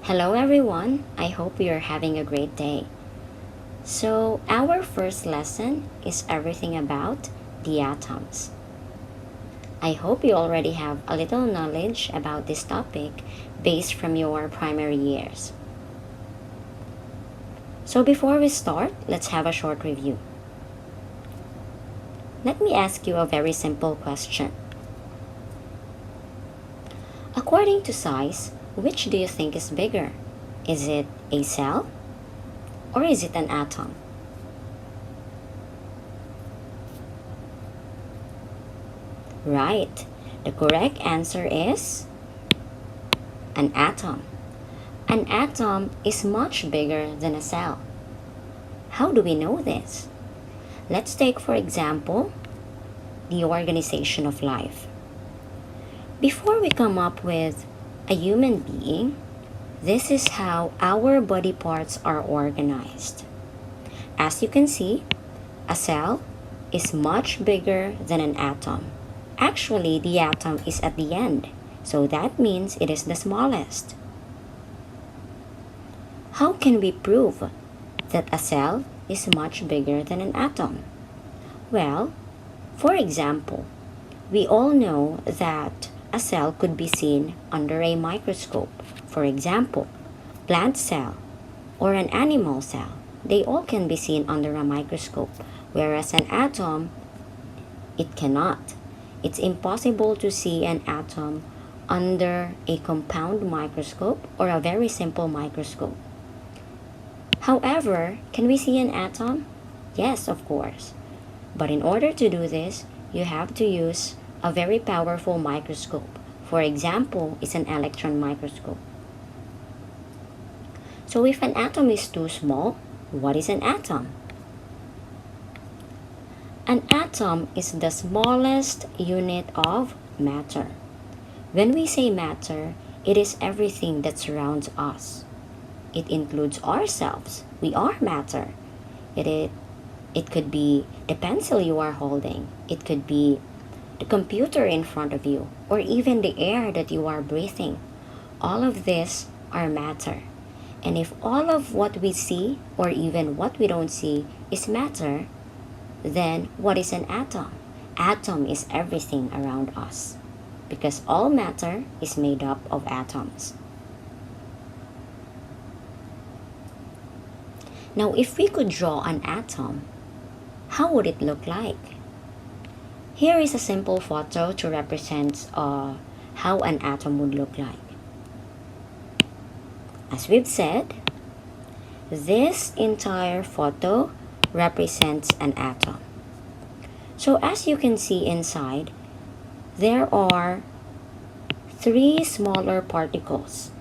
Hello everyone, I hope you're having a great day. So our first lesson is everything about the atoms. I hope you already have a little knowledge about this topic based from your primary years. So before we start, let's have a short review. Let me ask you a very simple question. According to size, which do you think is bigger? Is it a cell or is it an atom? Right, the correct answer is an atom. An atom is much bigger than a cell. How do we know this? Let's take, for example, the organization of life. Before we come up with a human being, this is how our body parts are organized. As you can see, a cell is much bigger than an atom. Actually, the atom is at the end, so that means it is the smallest. How can we prove that a cell is much bigger than an atom? Well, for example, we all know that a cell could be seen under a microscope. For example, plant cell or an animal cell, they all can be seen under a microscope, whereas an atom, it cannot. It's impossible to see an atom under a compound microscope or a very simple microscope. However, can we see an atom? Yes, of course. But in order to do this, you have to use a very powerful microscope. For example, it's an electron microscope. So if an atom is too small, what is an atom? An atom is the smallest unit of matter. When we say matter, it is everything that surrounds us. It includes ourselves. We are matter. It could be the pencil you are holding. It could be the computer in front of you, or even the air that you are breathing. All of this are matter. And if all of what we see, or even what we don't see, is matter, then what is an atom? Atom is everything around us, because all matter is made up of atoms. Now, if we could draw an atom, how would it look like? Here is a simple photo to represent how an atom would look like. As we've said, this entire photo represents an atom. So as you can see inside, there are 3 smaller particles,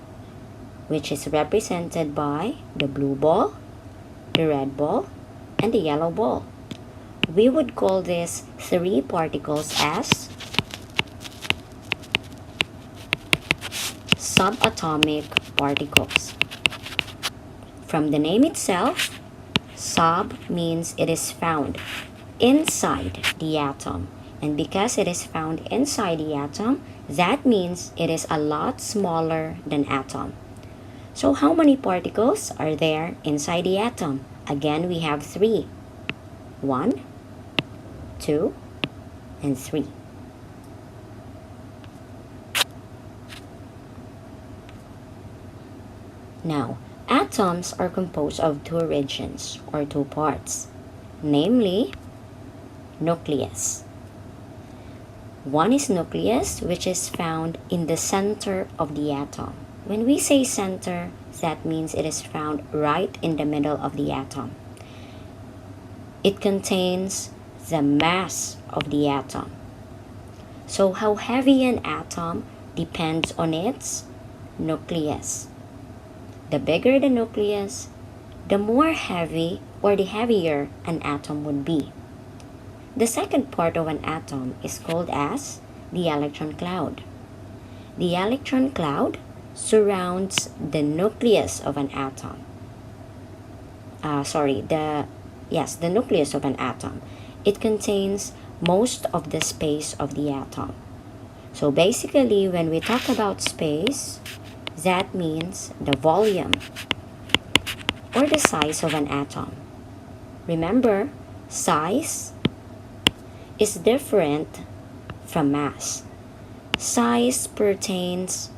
which is represented by the blue ball, the red ball, and the yellow ball. We would call these 3 particles as subatomic particles. From the name itself, sub means it is found inside the atom. And because it is found inside the atom, that means it is a lot smaller than atom. So how many particles are there inside the atom? Again, we have 3. 1, 2, and 3. Now, atoms are composed of 2 regions or 2 parts, namely nucleus. One is nucleus, which is found in the center of the atom. When we say center, that means it is found right in the middle of the atom. It contains the mass of the atom. So how heavy an atom depends on its nucleus. The bigger the nucleus, the more heavy or the heavier an atom would be. The second part of an atom is called as the electron cloud. The electron cloud surrounds the nucleus of an atom. The nucleus of an atom. It contains most of the space of the atom. So basically, when we talk about space, That means the volume or the size of an atom. Remember, size is different from mass. Size pertains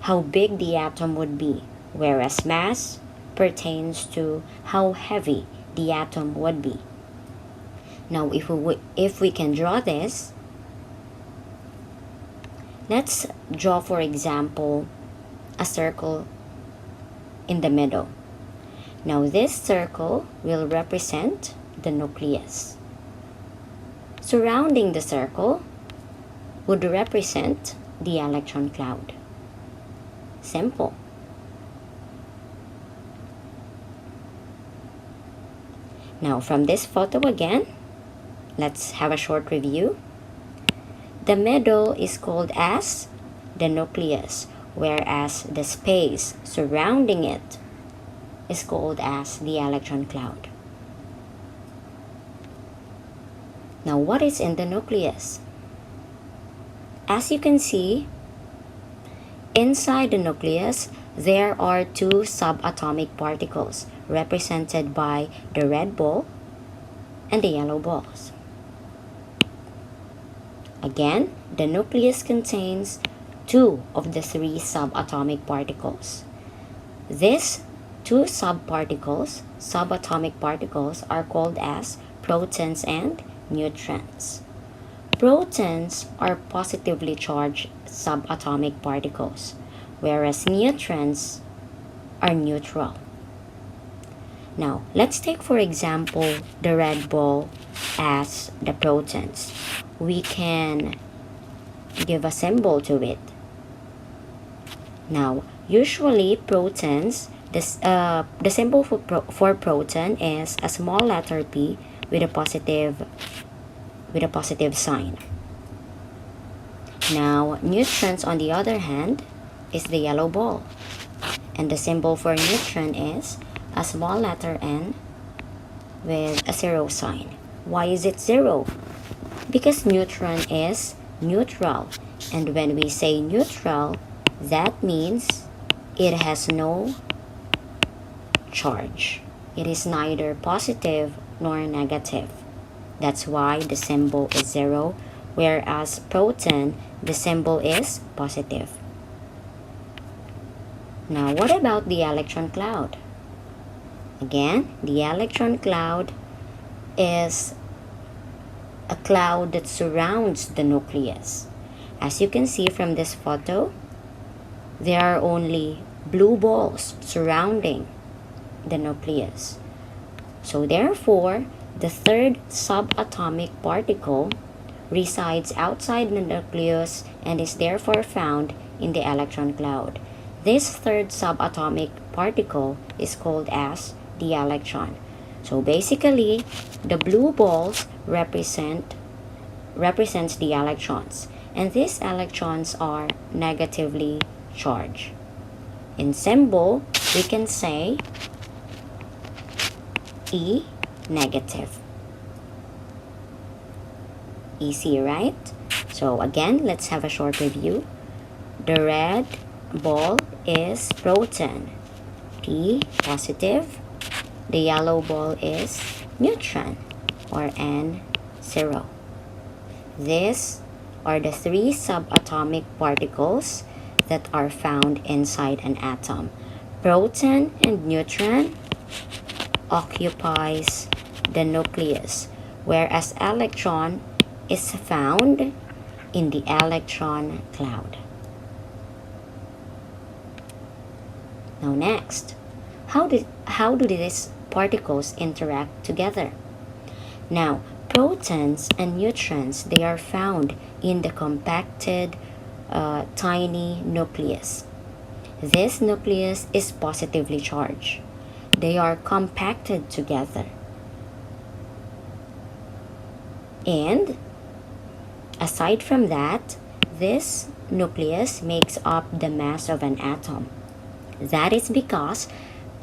how big the atom would be, whereas mass pertains to how heavy the atom would be. Now, if we can draw this, let's draw, for example, a circle in the middle. Now, this circle will represent the nucleus. Surrounding the circle would represent the electron cloud. Simple. Now, from this photo again, let's have a short review. The middle is called as the nucleus, whereas the space surrounding it is called as the electron cloud. Now, what is in the nucleus? As you can see, inside the nucleus, there are two subatomic particles represented by the red ball and the yellow balls. Again, the nucleus contains two of the three subatomic particles. These two subatomic particles, are called as protons and neutrons. Protons are positively charged subatomic particles, whereas neutrons are neutral. Now, let's take, for example, the red ball as the protons. We can give a symbol to it. Now, usually protons, the symbol for proton is a small letter P with a positive sign. Now, neutrons, on the other hand, is the yellow ball, and the symbol for neutron is a small letter N with a zero sign. Why is it zero? Because neutron is neutral, and when we say neutral, that means it has no charge. It is neither positive nor negative. That's why the symbol is zero, whereas proton, the symbol is positive. Now, what about the electron cloud? Again, the electron cloud is a cloud that surrounds the nucleus. As you can see from this photo, there are only blue balls surrounding the nucleus. So therefore, the third subatomic particle resides outside the nucleus and is therefore found in the electron cloud. This third subatomic particle is called as the electron. So basically, the blue balls represents the electrons, and these electrons are negatively charged. In symbol, we can say E negative. Easy, right? So again, let's have a short review. The red ball is proton, P positive. The yellow ball is neutron, or N0. These are the three subatomic particles that are found inside an atom. Proton and neutron occupies the nucleus, whereas electron is found in the electron cloud. Now next, how do these particles interact together? Now, protons and neutrons, they are found in the compacted tiny nucleus. This nucleus is positively charged. They are compacted together. And aside from that, this nucleus makes up the mass of an atom. That is because,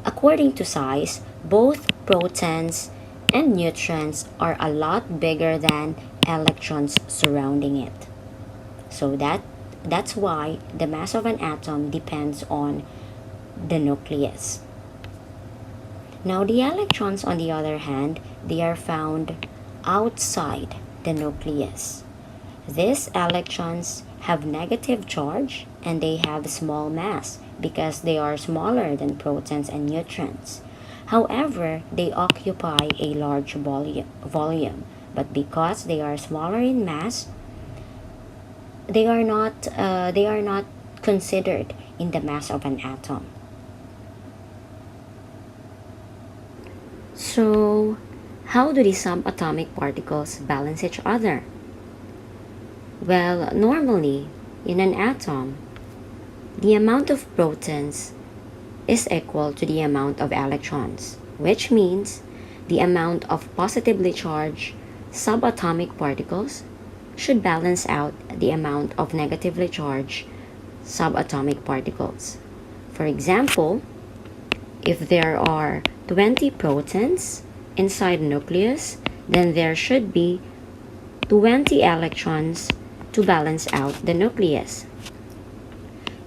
according to size, both protons and neutrons are a lot bigger than electrons surrounding it. So that That's why the mass of an atom depends on the nucleus. Now the electrons, on the other hand, they are found outside the nucleus. These electrons have negative charge and they have small mass because they are smaller than protons and neutrons. However, they occupy a large volume, but because they are smaller in mass, they are not considered in the mass of an atom. So, how do the subatomic particles balance each other? Well, normally, in an atom, the amount of protons is equal to the amount of electrons, which means the amount of positively charged subatomic particles should balance out the amount of negatively charged subatomic particles. For example, if there are 20 protons inside the nucleus, then there should be 20 electrons to balance out the nucleus.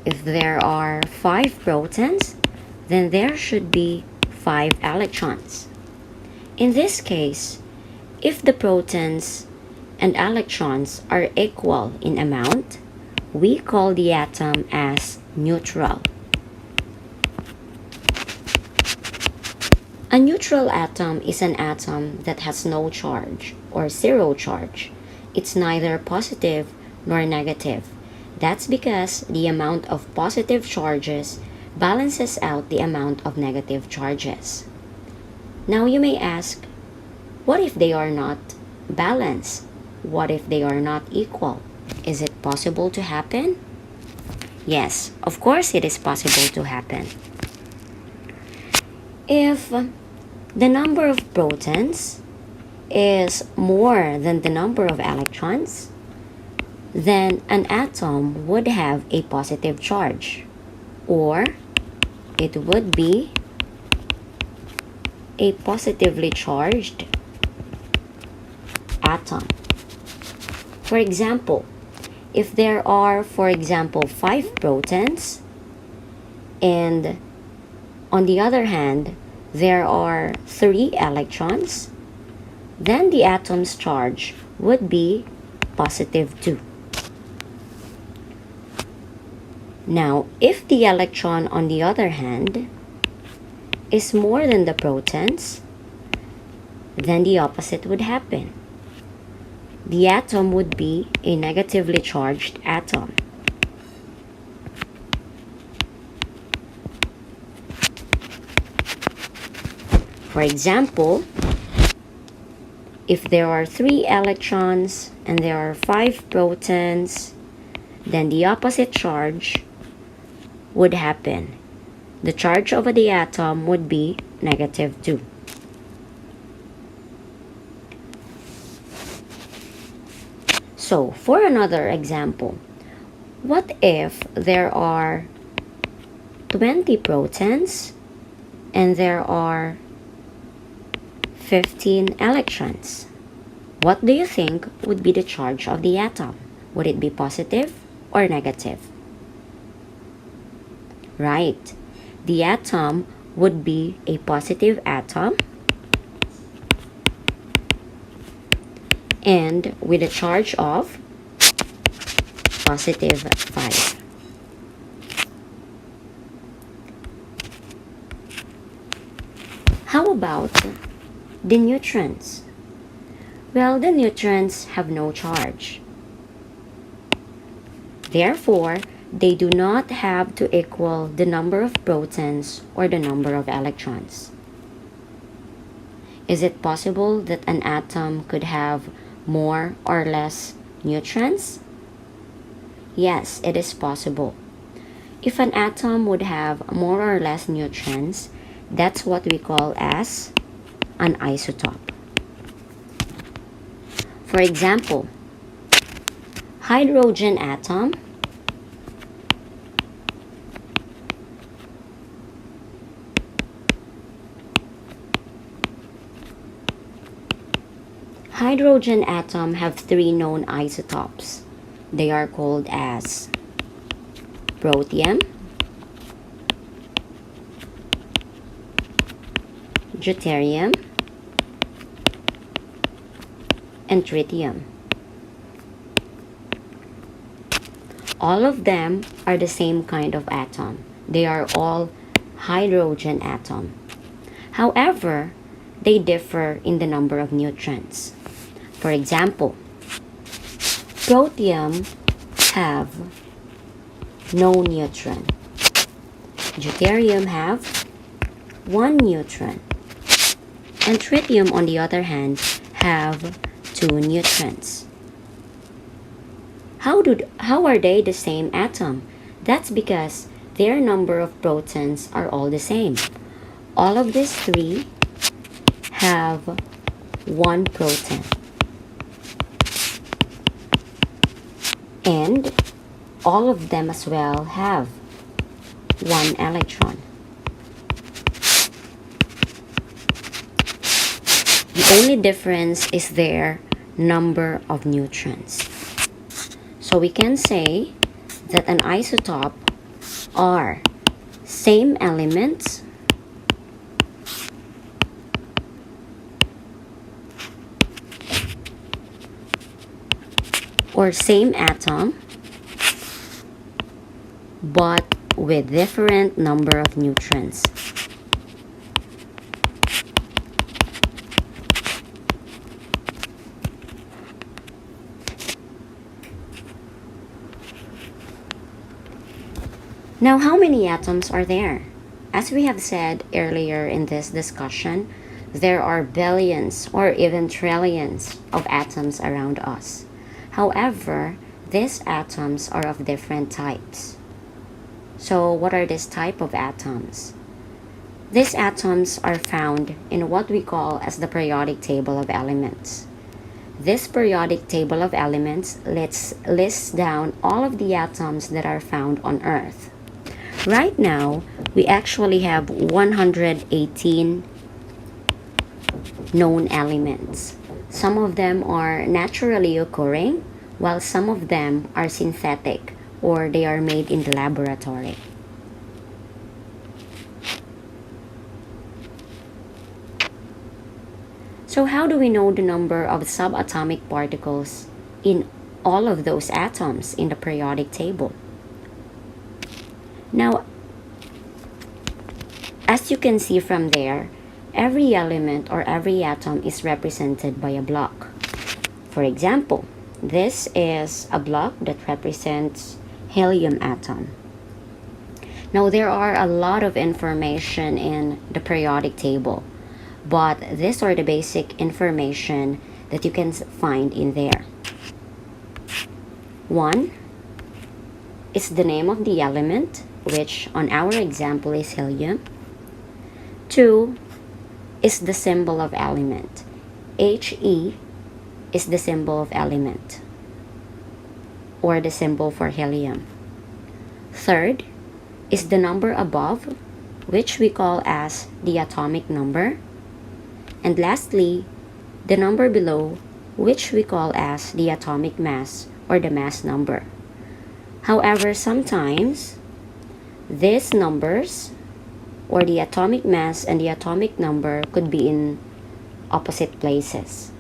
If there are 5 protons, then there should be 5 electrons. In this case, if the protons and electrons are equal in amount, we call the atom as neutral. A neutral atom is an atom that has no charge or zero charge. It's neither positive nor negative. That's because the amount of positive charges balances out the amount of negative charges. Now you may ask, what if they are not balanced? What if they are not equal? Is it possible to happen? Yes, of course it is possible to happen. If the number of protons is more than the number of electrons, then an atom would have a positive charge, or it would be a positively charged atom. For example, if there are, 5 protons, and on the other hand, there are 3 electrons, then the atom's charge would be positive 2. Now, if the electron, on the other hand, is more than the protons, then the opposite would happen. The atom would be a negatively charged atom. For example, if there are 3 electrons and there are 5 protons, then the opposite charge would happen. The charge over the atom would be negative 2. So, for another example, what if there are 20 protons and there are 15 electrons? What do you think would be the charge of the atom? Would it be positive or negative? Right. The atom would be a positive atom and with a charge of positive 5. How about the neutrons? Well, the neutrons have no charge. Therefore, they do not have to equal the number of protons or the number of electrons. Is it possible that an atom could have more or less neutrons? Yes, it is possible. If an atom would have more or less neutrons, that's what we call as an isotope. For example, hydrogen atom have 3 known isotopes. They are called as protium, deuterium, and tritium. All of them are the same kind of atom. They are all hydrogen atom. However, they differ in the number of neutrons. For example, protium have no neutron. Deuterium have 1 neutron. And tritium, on the other hand, have 2 neutrons. How are they the same atom? That's because their number of protons are all the same. All of these 3 have 1 proton. And all of them as well have 1 electron. The only difference is their number of neutrons. So we can say that an isotope are same elements or same atom but with different number of neutrons. Now, how many atoms are there? As we have said earlier in this discussion, there are billions or even trillions of atoms around us. However, these atoms are of different types. So, what are these type of atoms? These atoms are found in what we call as the periodic table of elements. This periodic table of elements lists down all of the atoms that are found on Earth. Right now, we actually have 118 known elements. Some of them are naturally occurring, while some of them are synthetic or they are made in the laboratory. So how do we know the number of subatomic particles in all of those atoms in the periodic table? Now, as you can see from there, every element or every atom is represented by a block. For example, this is a block that represents helium atom. Now, there are a lot of information in the periodic table, but these are the basic information that you can find in there. 1 is the name of the element, which on our example is helium. 2 is the symbol of element. He is the symbol of element or the symbol for helium. 3rd is the number above, which we call as the atomic number. And lastly, the number below, which we call as the atomic mass or the mass number. However, sometimes these numbers or the atomic mass and the atomic number could be in opposite places.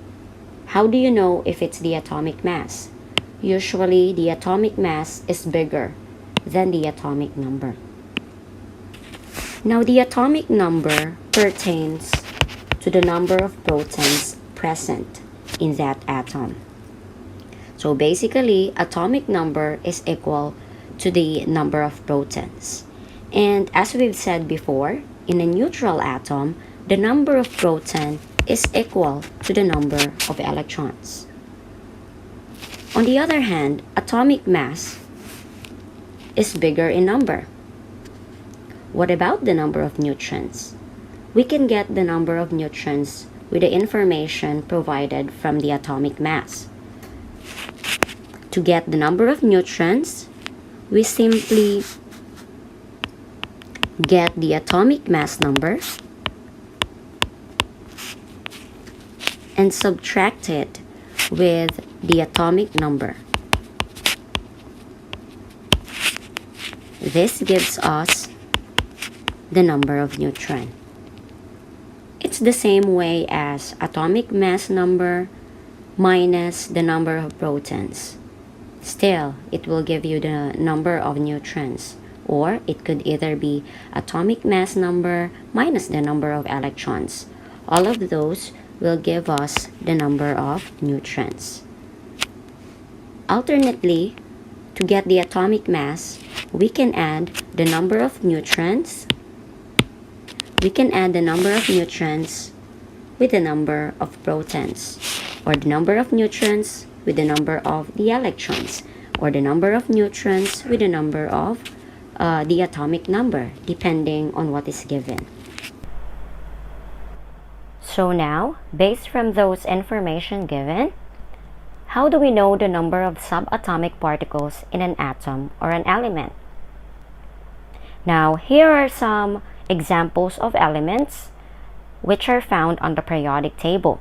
How do you know if it's the atomic mass? Usually, the atomic mass is bigger than the atomic number. Now, the atomic number pertains to the number of protons present in that atom. So basically, atomic number is equal to the number of protons. And as we've said before, in a neutral atom, the number of protons is equal to the number of electrons. On the other hand, atomic mass is bigger in number. What about the number of neutrons? We can get the number of neutrons with the information provided from the atomic mass. To get the number of neutrons, we simply get the atomic mass number and subtract it with the atomic number. this gives us the number of neutrons. It's the same way as atomic mass number minus the number of protons. Still, it will give you the number of neutrons, or it could either be atomic mass number minus the number of electrons. All of those will give us the number of neutrons. Alternately, to get the atomic mass, we can add the number of neutrons. We can add the number of neutrons with the number of protons, or the number of neutrons with the number of the electrons, or the number of neutrons with the number of the atomic number, depending on what is given. So now, based from those information given, how do we know the number of subatomic particles in an atom or an element? Now, here are some examples of elements which are found on the periodic table.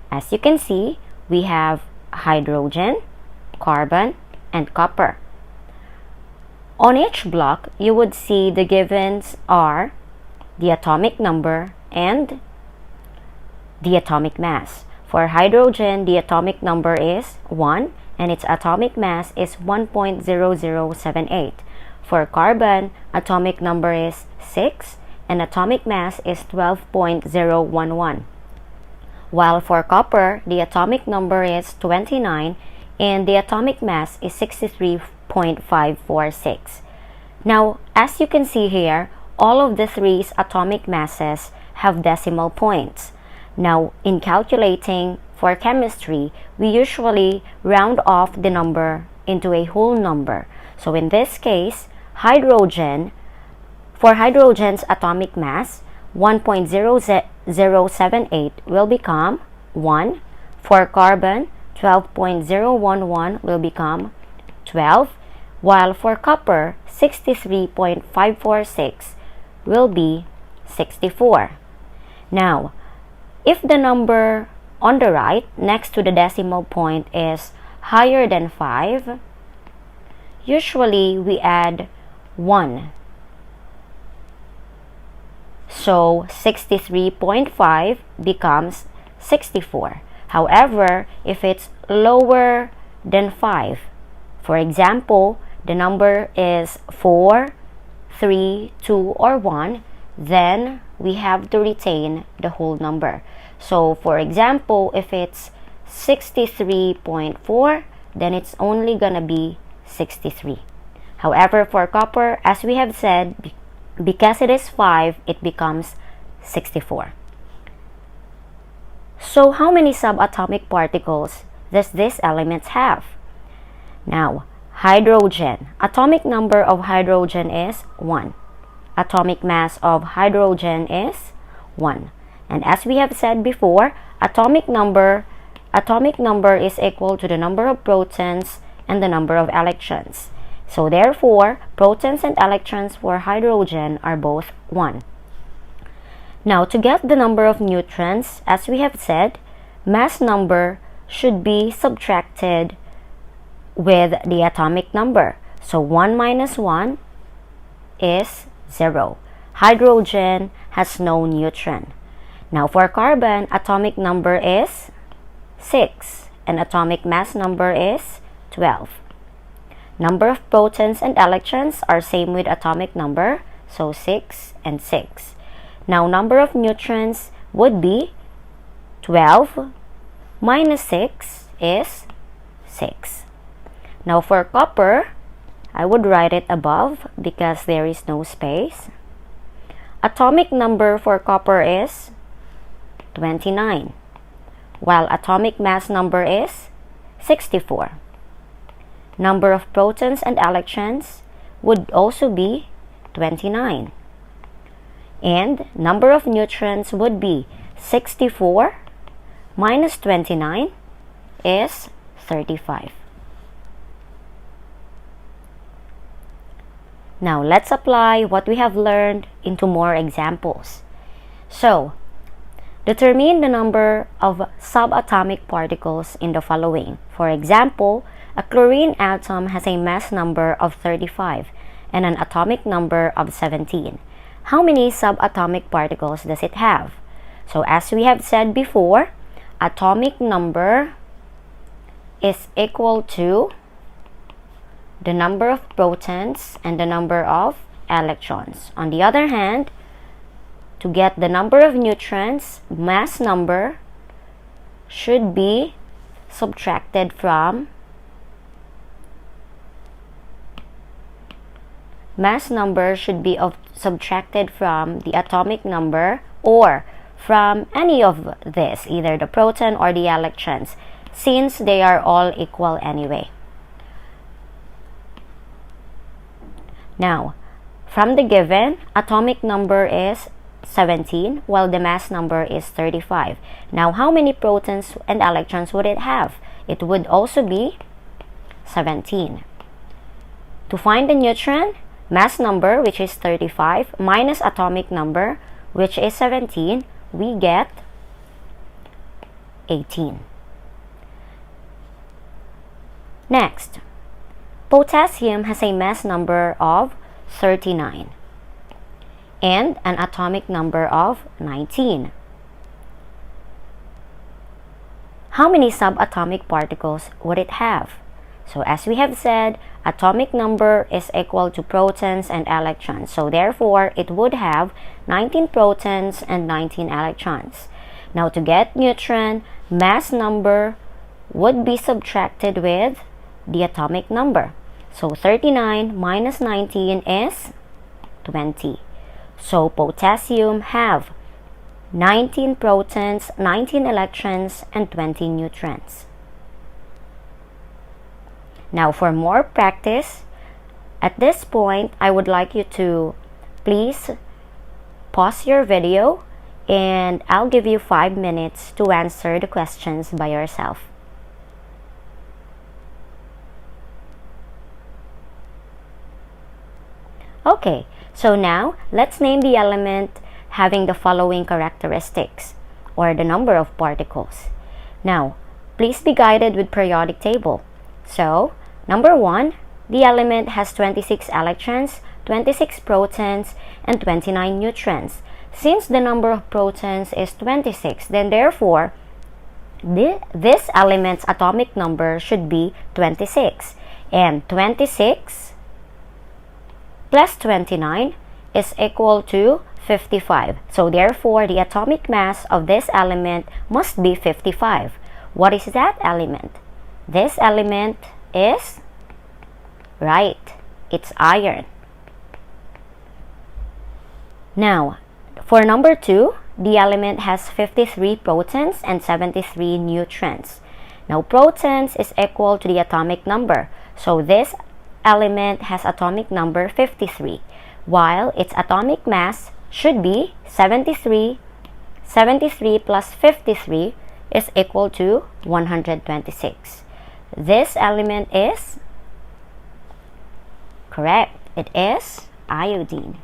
As you can see, we have hydrogen, carbon, and copper. On each block, you would see the givens are the atomic number and the atomic mass. For hydrogen, the atomic number is 1 and its atomic mass is 1.0078. For carbon, atomic number is 6 and atomic mass is 12.011. While for copper, the atomic number is 29 and the atomic mass is 63.546. Now, as you can see here, all of the three atomic masses have decimal points. Now, in calculating for chemistry, we usually round off the number into a whole number. So in this case, for hydrogen's atomic mass, 1.0078 will become 1. For carbon, 12.011 will become 12. While for copper, 63.546 will be 64. Now, if the number on the right next to the decimal point is higher than 5, usually we add 1. So 63.5 becomes 64. However, if it's lower than 5, for example, the number is 4, 3, 2, or 1, then we have to retain the whole number. So for example, if it's 63.4, then it's only gonna be 63. However, for copper, as we have said, because it is 5, it becomes 64. So how many subatomic particles does this element have? Now, hydrogen. Atomic number of hydrogen is 1. Atomic mass of hydrogen is 1. And as we have said before, atomic number is equal to the number of protons and the number of electrons. So therefore, protons and electrons for hydrogen are both 1. Now, to get the number of neutrons, as we have said, mass number should be subtracted with the atomic number. So 1 minus 1 is 0. Hydrogen has no neutron. Now for carbon, atomic number is 6 and atomic mass number is 12. Number of protons and electrons are same with atomic number, so 6 and 6. Now number of neutrons would be 12 minus 6 is 6. Now for copper, I would write it above because there is no space. Atomic number for copper is 29, while atomic mass number is 64. Number of protons and electrons would also be 29. And number of neutrons would be 64 minus 29 is 35. Now let's apply what we have learned into more examples. So, determine the number of subatomic particles in the following. For example, a chlorine atom has a mass number of 35 and an atomic number of 17. How many subatomic particles does it have? So as we have said before, atomic number is equal to the number of protons and the number of electrons. On the other hand, to get the number of neutrons, mass number should be subtracted from subtracted from the atomic number or from any of this, either the proton or the electrons, since they are all equal anyway. Now, from the given, atomic number is 17 while the mass number is 35. Now, how many protons and electrons would it have? It would also be 17. To find the neutron, mass number, which is 35, minus atomic number, which is 17, we get 18. Next, potassium has a mass number of 39 and an atomic number of 19. How many subatomic particles would it have? So as we have said, atomic number is equal to protons and electrons. So therefore, it would have 19 protons and 19 electrons. Now to get neutron, mass number would be subtracted with the atomic number. So 39 minus 19 is 20. So potassium have 19 protons, 19 electrons, and 20 neutrons. Now for more practice, at this point, I would like you to please pause your video and I'll give you 5 minutes to answer the questions by yourself. Okay, so now let's name the element having the following characteristics or the number of particles. Now, please be guided with periodic table. So, number 1, the element has 26 electrons, 26 protons, and 29 neutrons. Since the number of protons is 26, then therefore, this element's atomic number should be 26. And 26 plus 29 is equal to 55. So therefore, the atomic mass of this element must be 55. What is that element? This element is, right, it's iron. Now, for number 2, the element has 53 protons and 73 neutrons. Now, protons is equal to the atomic number. So this element has atomic number 53, while its atomic mass should be 73. 73 plus 53 is equal to 126. This element is correct. It is iodine.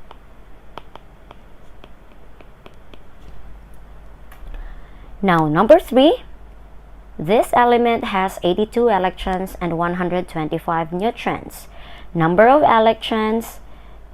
Now, number 3. This element has 82 electrons and 125 neutrons. Number of electrons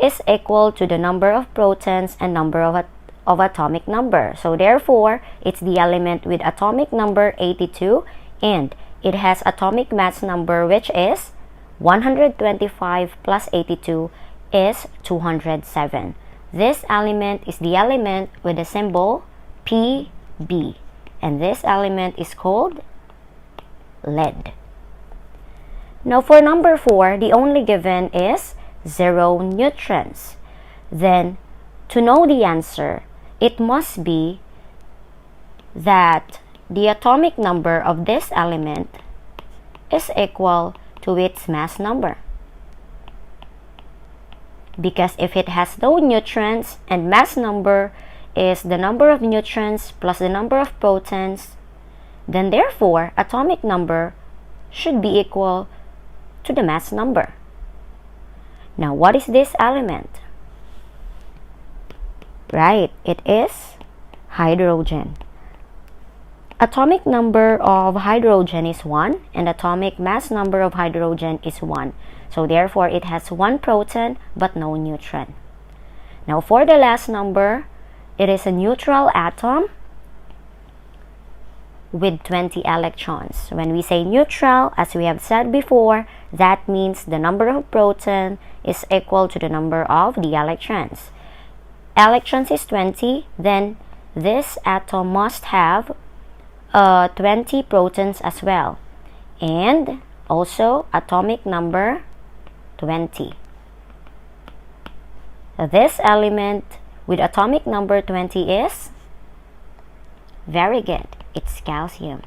is equal to the number of protons and number of atomic number. So therefore, it's the element with atomic number 82 and it has atomic mass number which is 125 plus 82 is 207. This element is the element with the symbol Pb, and this element is called lead. Now for number 4, the only given is 0 neutrons. Then to know the answer, it must be that the atomic number of this element is equal to its mass number. Because if it has no neutrons and mass number is the number of neutrons plus the number of protons, then therefore atomic number should be equal to the mass number. Now what is this element? Right, it is hydrogen. Atomic number of hydrogen is 1 and atomic mass number of hydrogen is 1. So therefore, it has 1 proton but no neutron. Now for the last number, it is a neutral atom with 20 electrons. When we say neutral, as we have said before, that means the number of protons is equal to the number of the electrons. Electrons is 20, then this atom must have 20 protons as well, and also atomic number 20. This element with atomic number 20 is very good. It's calcium.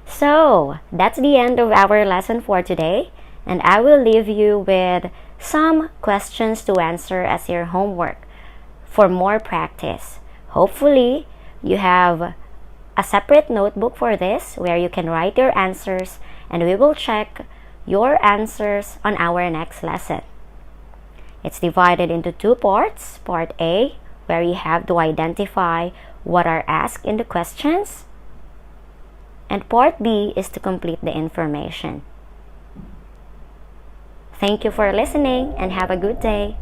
So that's the end of our lesson for today, and I will leave you with some questions to answer as your homework for more practice. Hopefully, you have a separate notebook for this where you can write your answers, and we will check your answers on our next lesson. It's divided into 2 parts. Part A, where you have to identify what are asked in the questions, and Part B is to complete the information. Thank you for listening and have a good day.